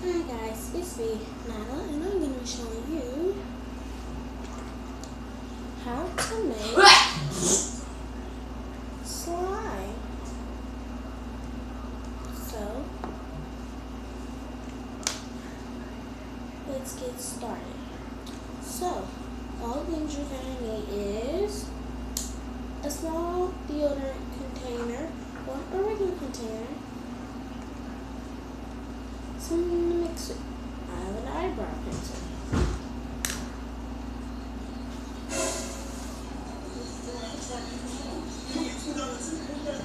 Hi guys, it's me, Nala, and I'm going to be showing you how to make slime. So, let's get started. So, all the things you're going to need is a small deodorant container or a regular container, some to mix it. I have an eyebrow pencil.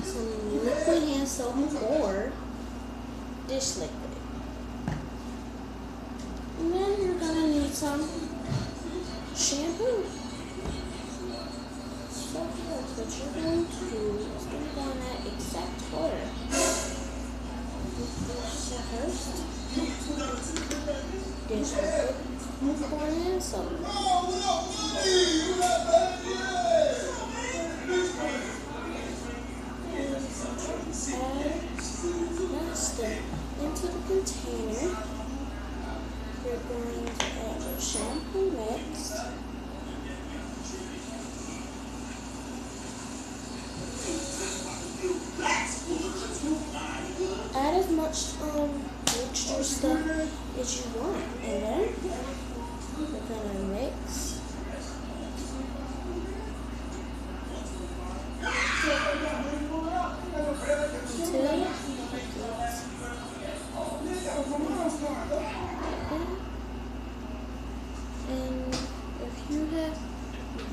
Some liquid hand soap or dish liquid. And then you're gonna need some shampoo. So here's what you're going to do. It's going to go in that exact order. So first, dish liquid, pour in soap. Into the container, you're going to add your shampoo mix. Add as much mixture stuff as you want, and then we're going to mix. And if you have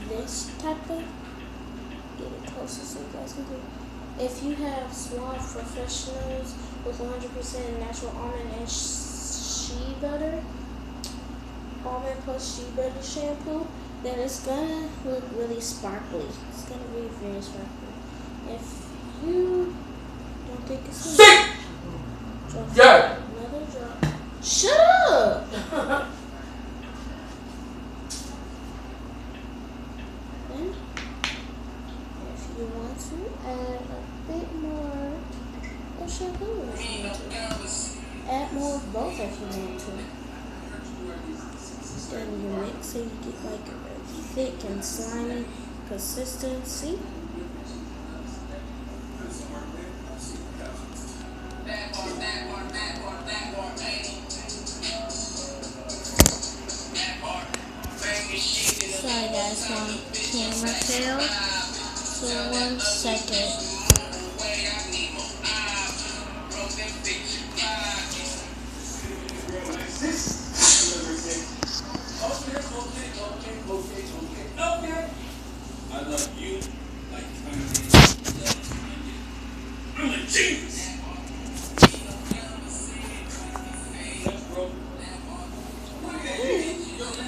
this type of, get it closer so you guys can do. If you have Suave Professionals with 100% natural almond and shea butter, almond plus shea butter shampoo, then it's gonna look really sparkly. It's gonna be very sparkly. If you don't think it's enough, drop another drop. Shut up! Then, if you want to add a bit more of shampoo, if you want to. Add more of both if you want to. Then you mix so you get like a really thick and slimy consistency. Sorry guys, my camera failed. So 1 second. I love you like I'm a genius.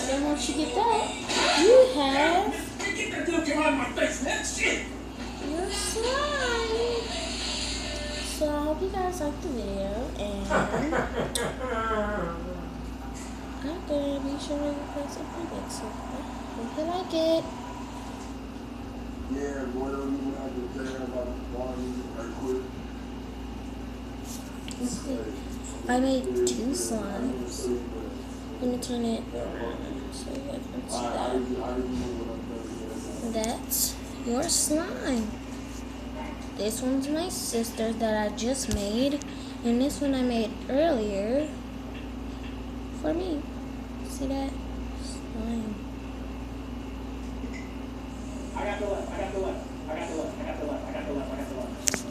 Then once you get that, you have Get that dude out of my face, man. Shit. your slime. So I hope you guys liked the video, and I'm gonna be showing you guys a preview. So I hope you like it. Yeah, boy, don't even have to say about the body right quick. I made 2 slimes. Let me turn it around so you guys can see that. That's your slime. This one's my sister that I just made, and this one I made earlier for me. See that? Slime.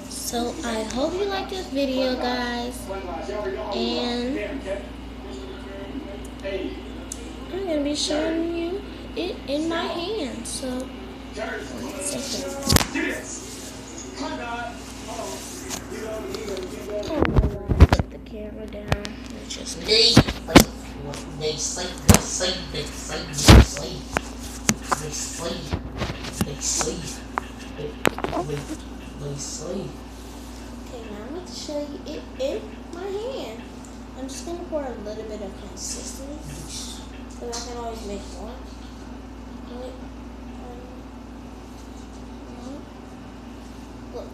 So I hope you like this video, guys, and I'm gonna be showing you it in my hand. So 1 second. Put the camera down. It's just me. They sleep. Okay, now I'm going to show you it in my hand. I'm just going to pour a little bit of consistency, so I can always make more. Look.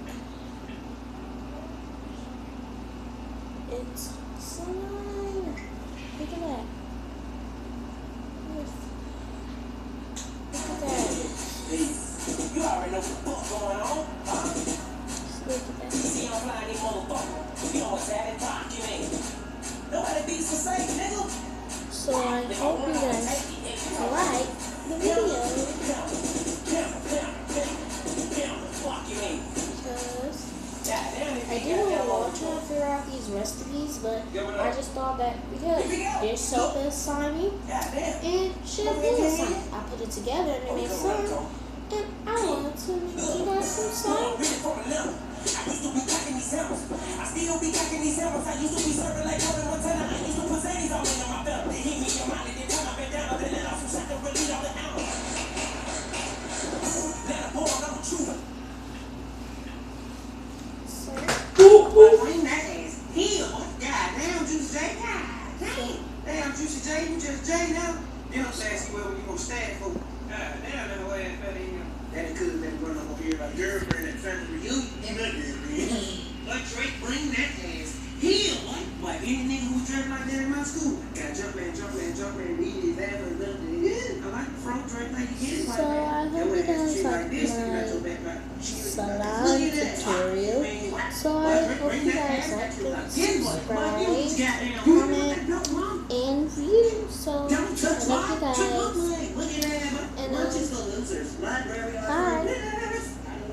It's slime. Look at that. Look at that. You already know what the fuck going on. Look at that. See, I'm flying these motherfuckers. You know what's that document? Nobody beats the safe, nigga. So I hope you guys like the video because I didn't want to figure out these recipes, but I just thought that because they're soap and slimy and shampoo and slimy, I put it together and it made slime, and I wanted to make you guys some slime. I used to be packing these hammers. I still be packing these hammers. I used to be serving like Kobe Montana. I used to put Zanies all in my belt. They hit me in your mind, they turn up and down. They let off some shot to release all the ammo. Let a ball, I'm a trooper. So, Bring that ass here. Goddamn, Juicy J. God damn, Juicy J. You just J now. You know what I'm saying? See where you gonna stand for. Goddamn, that way ass better than you. That it could have been running over here like girlfriend and family reunion. But Drake bring that ass here. Like any nigga who's dressed like that in my school. Got jump man, read his ass and nothing. Yeah, I like the front Drake like you get it. So I hope you guys like my salad tutorial. So I hope you guys like it, subscribe, comment, and view. So I love you guys. And bye.